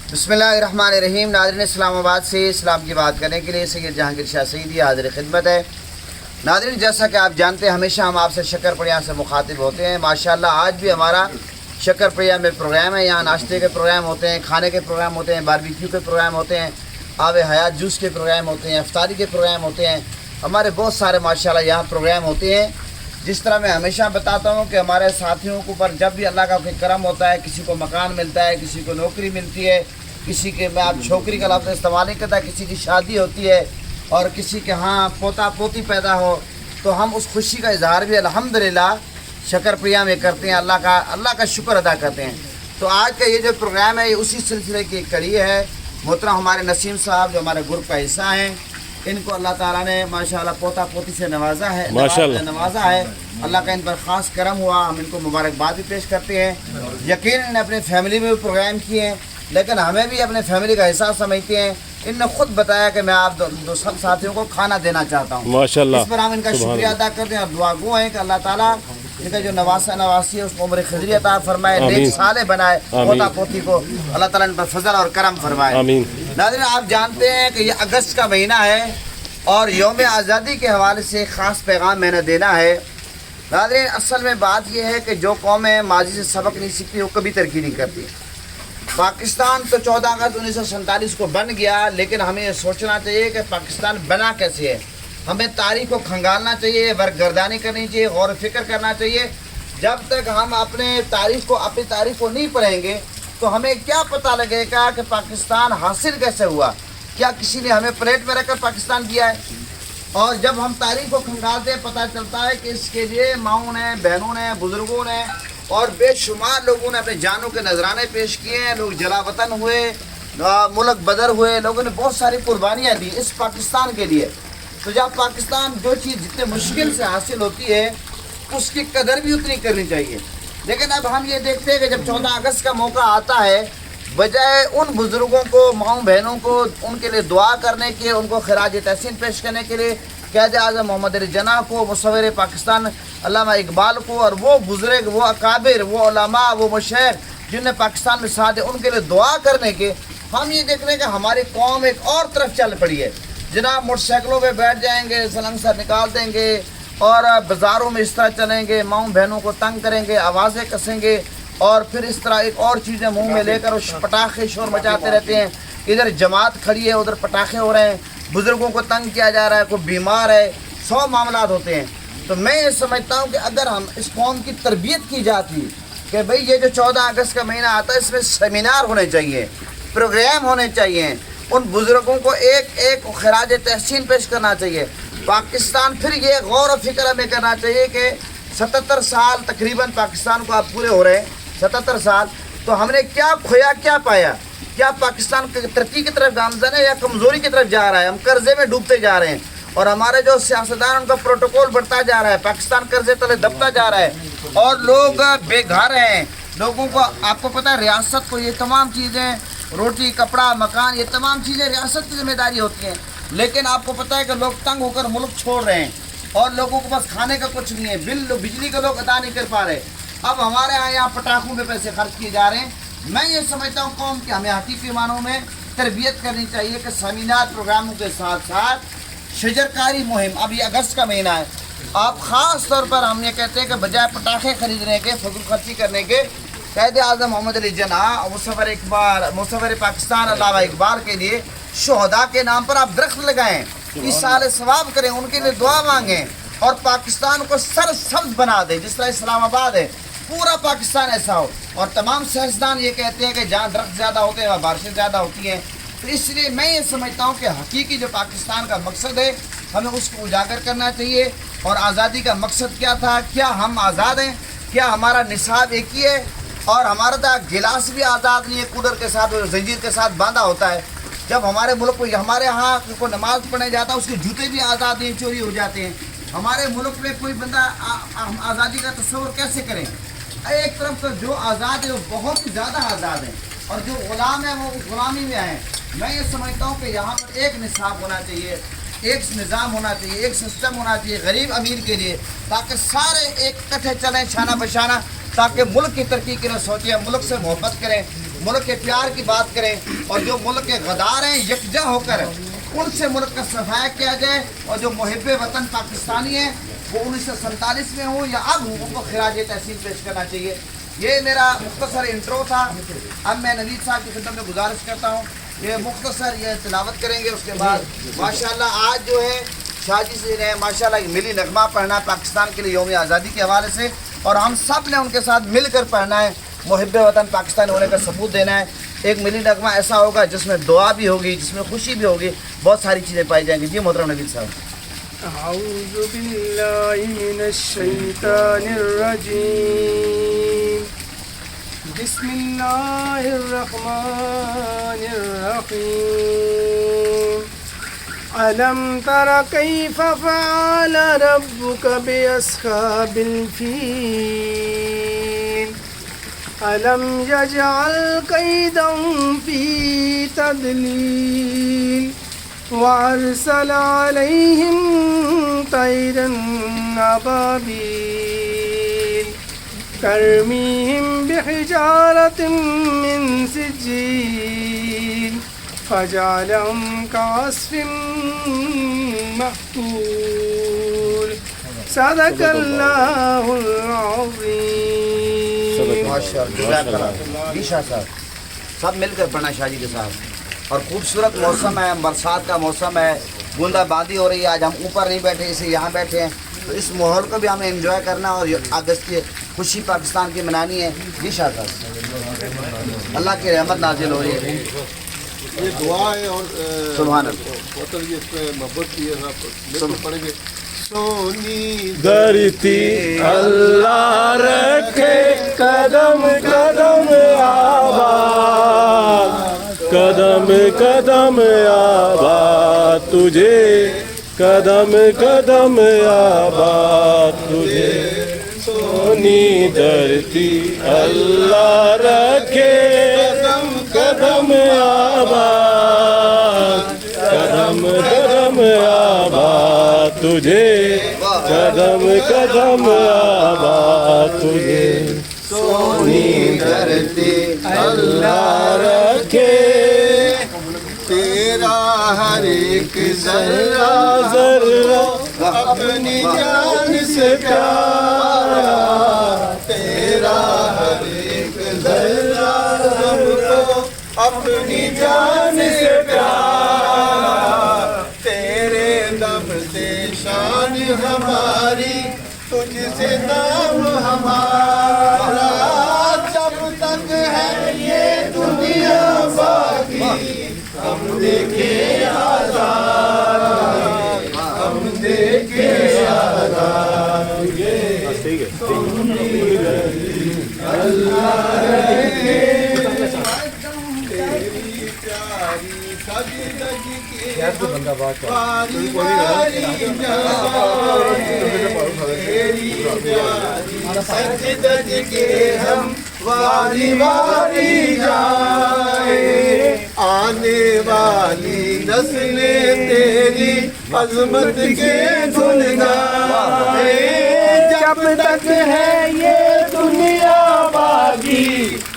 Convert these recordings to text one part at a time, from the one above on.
बिस्मिल्लाहिर्रहमानिर्रहीम। नाज़रीन, इस्लामाबाद से इस्लाम की बात करने के लिए सैयद जहांगीर शाह सईदी हाज़िर खिदमत है। नाज़रीन, जैसा कि आप जानते हैं, हमेशा हम आपसे शक्करपड़िया से मुखातिब होते हैं। माशाअल्लाह आज भी हमारा शक्करपड़िया में प्रोग्राम है। यहाँ नाश्ते के प्रोग्राम होते हैं, खाने के प्रोग्राम होते हैं, बारबेक्यू के प्रोग्राम होते हैं, आब हयात जूस के प्रोग्राम होते हैं, इफ्तारी के प्रोग्राम होते हैं। हमारे बहुत सारे माशाअल्लाह यहाँ प्रोग्राम होते हैं। जिस तरह मैं हमेशा बताता हूँ कि हमारे साथियों के ऊपर जब भी अल्लाह का कोई करम होता है, किसी को मकान मिलता है, किसी को नौकरी मिलती है, किसी के मैं आप छोकरी का लफ्ज़ इस्तेमाल नहीं करता, किसी की शादी होती है और किसी के यहाँ पोता पोती पैदा हो, तो हम उस खुशी का इजहार भी अल्हम्दुलिल्लाह शक्करपड़िया में करते हैं। अल्लाह का शुक्र अदा करते हैं। तो आज का ये जो प्रोग्राम है ये उसी सिलसिले की एक कड़ी है। मोहतरम हमारे नसीम साहब जो हमारे ग्रुप का हिस्सा हैं, इनको अल्लाह ताला ने माशाअल्लाह पोता पोती से नवाजा है। अल्लाह का इन पर ख़ास करम हुआ। हम इनको मुबारकबाद भी पेश करते हैं। यकीनन अपने फैमिली में भी प्रोग्राम किए हैं, लेकिन हमें भी अपने फैमिली का हिस्सा समझते हैं। इनने खुद बताया कि मैं आप दो सब साथियों को खाना देना चाहता हूँ। माशाअल्लाह, इस पर हम इनका शुक्रिया अदा करते हैं और दुआ गो हैं कि अल्लाह ताला इनका जो नवासी है उसको उम्र खिजरी अता फरमाए, नेक साले बनाए, पोता पोती को अल्लाह ताला इन पर फजल और करम फरमाए। नाज़रीन, आप जानते हैं कि ये अगस्त का महीना है और यौम आज़ादी के हवाले से एक ख़ास पैगाम मैंने देना है। नाज़रीन, असल में बात यह है कि जो कौमें माजी से सबक नहीं सीखती वो कभी तरक्की नहीं करती। पाकिस्तान तो 14 अगस्त 1947 को बन गया, लेकिन हमें ये सोचना चाहिए कि पाकिस्तान बना कैसे है। हमें तारीख को खंगालना चाहिए, वर्कगर्दानी करनी चाहिए, गौर व फिक्र करना चाहिए। जब तक हम अपनी तारीख को नहीं पढ़ेंगे तो हमें क्या पता लगेगा कि पाकिस्तान हासिल कैसे हुआ, क्या किसी ने हमें प्लेट में रखकर पाकिस्तान दिया है। और जब हम तारीख को खंगालते हैं पता चलता है कि इसके लिए माओं ने, बहनों ने, बुज़ुर्गों ने और बेशुमार लोगों ने अपने जानों के नजराने पेश किए हैं। लोग जलावतन हुए, मुल्क बदर हुए, लोगों ने बहुत सारी कुर्बानियाँ दी इस पाकिस्तान के लिए। तो जब पाकिस्तान जो चीज़ जितने मुश्किल से हासिल होती है उसकी कदर भी उतनी करनी चाहिए। लेकिन अब हम ये देखते हैं कि जब 14 अगस्त का मौका आता है, बजाय उन बुज़ुर्गों को, माओं बहनों को उनके लिए दुआ करने के, उनको खराज तहसीन पेश करने के लिए क़ायद आज़म मोहम्मद अली जिन्ना को, मुसव्विर पाकिस्तान अल्लामा इकबाल को और वो बुज़ुर्ग, वो अकाबिर, वो उलमा, वो मशाइख जिनने पाकिस्तान में साथ है, उनके लिए दुआ करने के हम ये देख रहे हैं कि हमारी कौम एक और तरफ चल पड़ी है। जनाब मोटरसाइकिलों पे बैठ जाएंगे, सलंसर निकाल देंगे और बाज़ारों में इस तरह चलेंगे, माओं बहनों को तंग करेंगे, आवाज़ें कसेंगे और फिर इस तरह एक और चीज़ें मुंह में लेकर पटाखे शोर मचाते रहते हैं। इधर जमात खड़ी है, उधर पटाखे हो रहे हैं, बुज़ुर्गों को तंग किया जा रहा है, कोई बीमार है, 100 मामलात होते हैं। तो मैं ये समझता हूँ कि अगर हम इस कौम की तरबियत की जाती कि भाई ये जो 14 अगस्त का महीना आता है इसमें सेमिनार होने चाहिए, प्रोग्राम होने चाहिए, उन बुज़ुर्गों को एक एक खराज तहसीन पेश करना चाहिए। पाकिस्तान फिर ये गौर व फिक्र हमें करना चाहिए कि 77 साल तकरीबन पाकिस्तान को आप पूरे हो रहे हैं, 77 साल, तो हमने क्या खोया, क्या पाया? क्या पाकिस्तान तरक्की की तरफ गामजन है या कमज़ोरी की तरफ जा रहा है? हम कर्जे में डूबते जा रहे हैं और हमारे जो सियासतदान उनका प्रोटोकॉल बढ़ता जा रहा है, पाकिस्तान कर्जे तले दबता जा रहा है और लोग बेघर हैं। लोगों को, आपको पता है, रियासत को ये तमाम चीज़ें, रोटी, कपड़ा, मकान, ये तमाम चीज़ें रियासत की जिम्मेदारी होती हैं। लेकिन आपको पता है कि लोग तंग होकर मुल्क छोड़ रहे हैं और लोगों के पास खाने का कुछ नहीं है, बिजली के लोग अदा नहीं कर पा रहे। अब हमारे यहाँ पटाखों में पैसे खर्च किए जा रहे हैं। मैं ये समझता हूँ कौम के हमें हकीकी मानों में तरबियत करनी चाहिए कि सेमिनार प्रोग्रामों के साथ साथ शजरकारी मुहिम, अब ये अगस्त का महीना है, आप ख़ास तौर पर हम ये कहते हैं कि बजाय पटाखे खरीदने के, फजूल खर्ची करने के, क़ायद आज़म मोहम्मद अली जिन्ना, मुसव्विर पाकिस्तान अल्लामा इकबाल के लिए शहदा के नाम पर आप दरख्त लगाएं, इस साल सवाब करें, उनके लिए दुआ मांगें और पाकिस्तान को सरसब्ज बना दें। जिस तरह इस्लामाबाद है, पूरा पाकिस्तान ऐसा हो। और तमाम सियासतदान ये कहते हैं कि जहाँ दरख्त ज़्यादा होते हैं वहाँ बारिशें ज़्यादा होती हैं। तो इसलिए मैं ये समझता हूँ कि हकीकी जो पाकिस्तान का मकसद है हमें उसको उजागर करना चाहिए। और आज़ादी का मकसद क्या था? क्या हम आज़ाद हैं? क्या हमारा निसाब एक ही है? और हमारा तो गिलास भी आज़ाद नहीं है, कूलर के साथ, जंजीर के साथ बांधा होता है। जब हमारे मुल्क को, हमारे यहाँ कोई नमाज़ पढ़ने जाता है उसके जूते भी आज़ाद नहीं, चोरी हो जाते हैं। हमारे मुल्क में कोई बंदा आज़ादी का तस्वर कैसे करें? एक तरफ तो जो आज़ाद है वो बहुत ही ज़्यादा आज़ाद है और जो ग़ुलाम है वो उस ग़ुलामी में है। मैं ये समझता हूँ कि यहाँ पर एक निसाब होना चाहिए, एक निज़ाम होना चाहिए, एक सिस्टम होना चाहिए गरीब अमीर के लिए, ताकि सारे एक इकट्ठे चलें शाना बशाना, ताकि मुल्क की तरक्की की न सोचें, मुल्क से मोहब्बत करें। ملک کے پیار کی بات کریں، اور جو ملک کے غدار ہیں یکجا ہو کر ان سے ملک کا صفایا کیا جائے، اور جو محب وطن پاکستانی ہیں وہ 1947 میں ہوں یا اب ہوں، ان کو خراج تحسین پیش کرنا چاہیے۔ یہ میرا مختصر انٹرو تھا۔ اب میں نوید صاحب کی خدمت میں گزارش کرتا ہوں، یہ مختصر یہ تلاوت کریں گے، اس کے بعد ماشاءاللہ آج جو ہے شاہ جی سے نے ماشاءاللہ ایک ملی نغمہ پڑھنا پاکستان کے لیے یوم آزادی کے حوالے سے، اور ہم سب نے ان کے ساتھ مل کر پڑھنا ہے، محب وطن پاکستان ہونے کا ثبوت دینا ہے۔ ایک ملی نغمہ ایسا ہوگا جس میں دعا بھی ہوگی، جس میں خوشی بھی ہوگی، بہت ساری چیزیں پائی جائیں گی۔ جی محترم نوید صاحب۔ اعوذ باللہ من الشیطان الرجیم، بسم اللہ الرحمن الرحیم، ألم تر كيف فعل ربك بأصحاب الفيل ألم يجعل كيدهم في تضليل وأرسل عليهم طيرا أبابيل ترميهم بحجارة من سجيل فجعلهم كعصف مأكول صدق اللہ العظیم۔ جی شاہ صاحب، سب مل کر پڑھنا شاہ جی کے ساتھ۔ اور خوبصورت موسم ہے، برسات کا موسم ہے، بوندا باندی ہو رہی ہے۔ آج ہم اوپر نہیں بیٹھے، اسے یہاں بیٹھے ہیں، تو اس ماحول کو بھی ہمیں انجوائے کرنا اور اگست کی خوشی پاکستان کی منانی ہے۔ جی شاہ صاحب، اللہ کی رحمت نازل ہو رہی ہے۔ یہ دعا ہے اور سبحان اللہ، بہت یہ اس میں محبت کی ہے، صاحب پڑھیں گے۔ سونی دھرتی اللہ رکھے قدم قدم آباد، قدم قدم آباد تجھے، قدم قدم آباد تجھے، سونی دھرتی اللہ رکھے قدم قدم آباد، قدم قدم آباد تجھے، قدم قدم آباد تجھے، سونی دھرتی اللہ رکھے تیرا ہر ایک ذرہ ذرہ اپنی جان سے پیارا، تیرا ہر ایک ذرہ ہم کو اپنی جان سے پیارا، تیرے دم سے شان ہماری، تجھ سے نام ہمارا، جب تک ہے یہ دنیا باقی ہم دیکھے آزاد، ہم دیکھے آزاد، اللہ رکھے تیری پیاری سجدگی کے باری باری تیری پیاری سجدگی کے ہم باری باری جائیں، آنے والی نسلیں تیری عظمت کے گن گائیں، جب تک ہے یہ دنیا باقی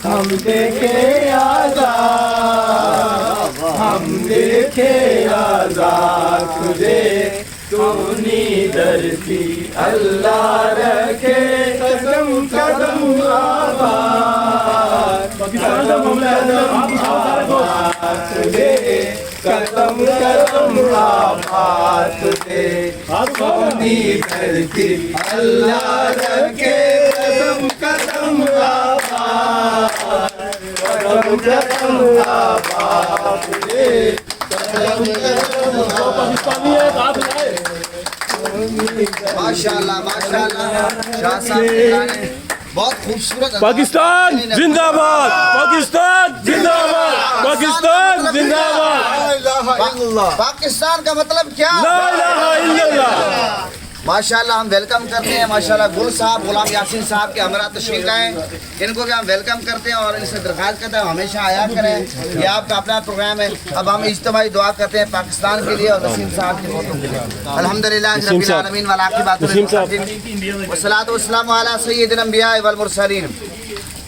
ہم دیکھے آزاد، ہم دیکھے آزاد تجھے، سونی دھرتی اللہ رکھے قدم قدم آباد، قدم قدم آباد تجھے، قدم قدم آباد تجھے، سونی دھرتی اللہ رکھے قدم قدم آباد، قدم قدم آباد تجھے، قدم قدم آباد۔ ماشاءاللہ ماشاءاللہ، شاہ صاحب کے گانے بہت خوبصورت۔ پاکستان زندہ باد، پاکستان زندہ باد، پاکستان زندہ باد، لا الہ الا اللہ، پاکستان کا مطلب کیا؟ لا الہ الا اللہ۔ ماشاءاللہ ہم ویلکم کرتے ہیں، ماشاءاللہ گل صاحب غلام یاسین صاحب کے ہمراہ تشریف لائیں، ان کو بھی ہم ویلکم کرتے ہیں اور ان سے درخواست کرتے ہیں ہمیشہ آیا کریں، یہ آپ کا اپنا پروگرام ہے۔ اب ہم اجتماعی دعا کرتے ہیں پاکستان کے لیے اور نسیم صاحب کے فوٹو کے لیے۔ الحمدللہ رب العالمین والعاقبۃ للمتقین والصلاۃ والسلام علی سید الانبیاء والمرسلین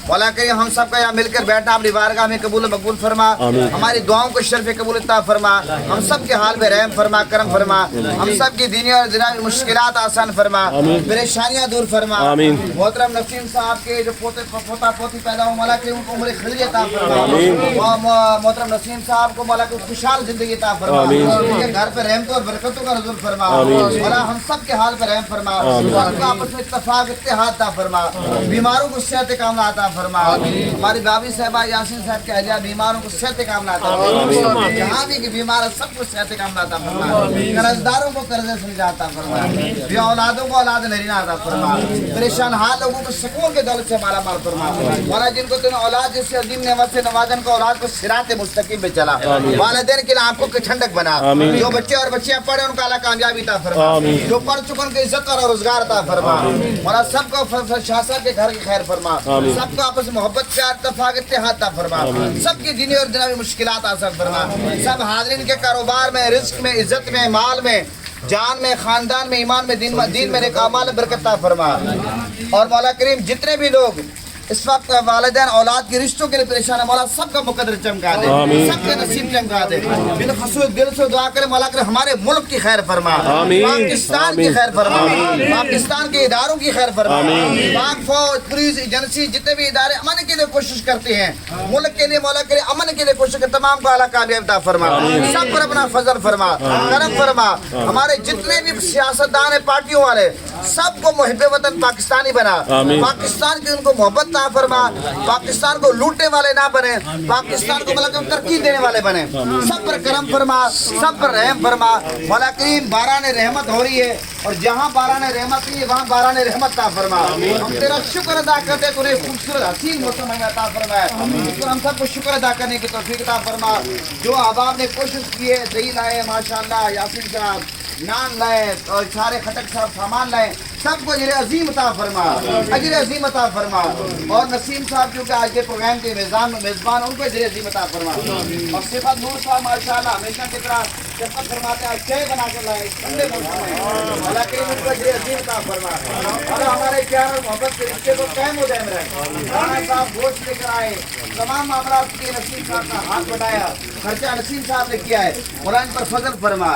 मौला करीम हम सब का यहाँ मिलकर बैठना अपनी बारगाह में कबूल मकबूल फरमा, हमारी दुआओं को शर्फ कबूल अता फरमा, हम सब के हाल में रहम फरमा, करम फरमा, हम सब की दीनी और दुनियावी मुश्किलात आसान फरमा, परेशानियाँ दूर फरमा। मोहतरम नसीम साहब के जो पोता पोती पैदा हो मौला करीम उनको उम्र खलील अता फरमा। मोहतरम नसीम साहब को मौला को खुशहाल जिंदगी अता फरमा, उनके घर पे रहमतों और बरकतों का नज़ुल फरमा। मौला हम सब के हाल पर रहम फरमा, सबका आपस में इत्तेफाक इत्तेहाद अता फरमा, बीमारों को सेहत कामना अता फरमा। हमारी बाबी साहबा यासीन साहब के अहलिया बीमारों को सेहत कामना अता फरमा, जहाँ भी की बीमार है सबको सेहत कामना अता फरमा, कर्जदारों को कर्ज से निजात फरमा, बे औलादों को औलाद नरीना अता फरमा, परेशान हाल लोगों को सुकून के दौलत से माला माल फरमा। मौला जिनको तूने औलाद जिससे अजीम नेमत से नवाजन को औलाद को सिरात मुस्तकीम पे चला, वालिदैन के लिए आंखों की ठंडक बना, जो बच्चे और बच्चियां पढ़े उनको अल्लाह कामयाबी अता फरमा, जो पढ़ चुके उनको इज्जत और रोजगार अता फरमा। मौला सबको शासन के घर की खैर फरमा, सबको आपस में मोहब्बत प्यार इत्तेफाक इत्तेहाद अता फरमा, सबकी दीनी और दुनियावी मुश्किलात आसान फरमा। सब हाज़रीन के कारोबार में, रिस्क में, इज्जत में, माल में, जान में, खानदान में, ईमान में, दीन में, नेक अमाल में बरकत अता फरमा। और मौला करीम जितने भी लोग इस वक्त वालिदैन औलाद के रिश्तों के लिए परेशान है मौला सबका मुकद्दर चमका दे, सबके नसीब चमका दे। बिलखसूस दिल से दुआ करे मौला करे हमारे मुल्क की खैर फरमा, पाकिस्तान की खैर फरमा, पाकिस्तान के इदारों की खैर फरमा, पाक फौज पुलिस एजेंसी जितने भी इदारे अमन के लिए कोशिश करते हैं, मुल्क के लिए मौला करे अमन के लिए कोशिश करते तमाम को अल्लाह कामयाबी फरमा, सब पर अपना फजल फरमा, करम फरमा। हमारे जितने भी सियासतदान है पार्टियों वाले सबको मुहिब्बे वतन पाकिस्तानी बना, पाकिस्तान की उनको मोहब्बत ना फरमा, पाकिस्तान को लूटने वाले ना बने, पाकिस्तान को मतलब तरक्की देने वाले बने, सब पर करम फरमा, सब पर रहम फरमा। मौला करीम बारान रहमत हो रही है और जहाँ बारान रहमत नहीं है वहाँ बारान रहमत अता फरमा। हम तेरा शुक्र अदा करते तूने खूबसूरत हसीन मौसम हमें अता फरमाया, हम सबको शुक्र अदा करने की तौफीक अता फरमा। जो अहबाब ने कोशिश की है, दही लाए माशाअल्लाह, यासीन साहब नान लाए और सारे खटक सामान लाए, सबको अजर अजीम अता फरमा, अजर अजीम अता फरमा। और नसीम साहब जो कि आज के प्रोग्राम के मेज़बान उनको अजर अजीम अता फरमा। और सिफत नूर साहब माशाअल्लाह हमेशा की तरह शफकत फरमाते हैं, चाय बना के लाए ठंडे मौसम में, हालांकि उनको अजर अजीम अता फरमा। और हमारे प्यार और मोहब्बत के रिश्ते को कायम हो जाए। राणा साहब गोश्त लेकर आए, तमाम मामला के नसीम साहब का हाथ बढ़ाया, खर्चा नसीम साहब ने किया है, मौला इन पर फजल फरमा।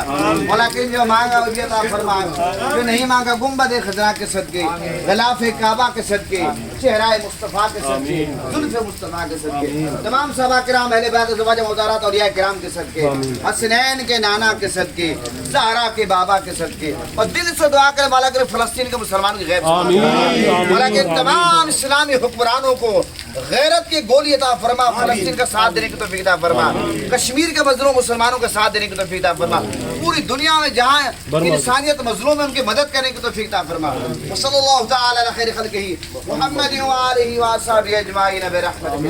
मौला के जो मांगा वो भी अता फरमा, जो नहीं मांगा गुंबद खजरा के सदके, गलाफ काबा के सदके, चेहरा मुस्तफ़ा के सदके, जुल्फ़ मुस्तफ़ा के सदके, तमाम सहाबा किराम अहले बैत ज़वाज मुज़ारात औलिया किराम के सदके, हसनैन के नाना के सदके, ज़हरा के बाबा के सदके, और दिल से दुआ करे मौला करे फ़लस्तीन के मुसलमान की गैर मौला के तमाम इस्लामी हुक्मरानों को गैरत की गोली अता फरमा, फ़लस्तीन का साथ देने की तौफीक अता फरमा, कश्मीर के मजलूम मुसलमानों का साथ देने की तौफीक अता फरमा, पूरी दुनिया में जहाँ इंसानियत मजलूम है उनकी मदद करने की तौफीक अता फरमा। सल्लल्लाहु तआला अला खैरि खल्क़िही मुहम्मद व आलिहि व अस्हाबिही अजमाइन बिरहमतिही।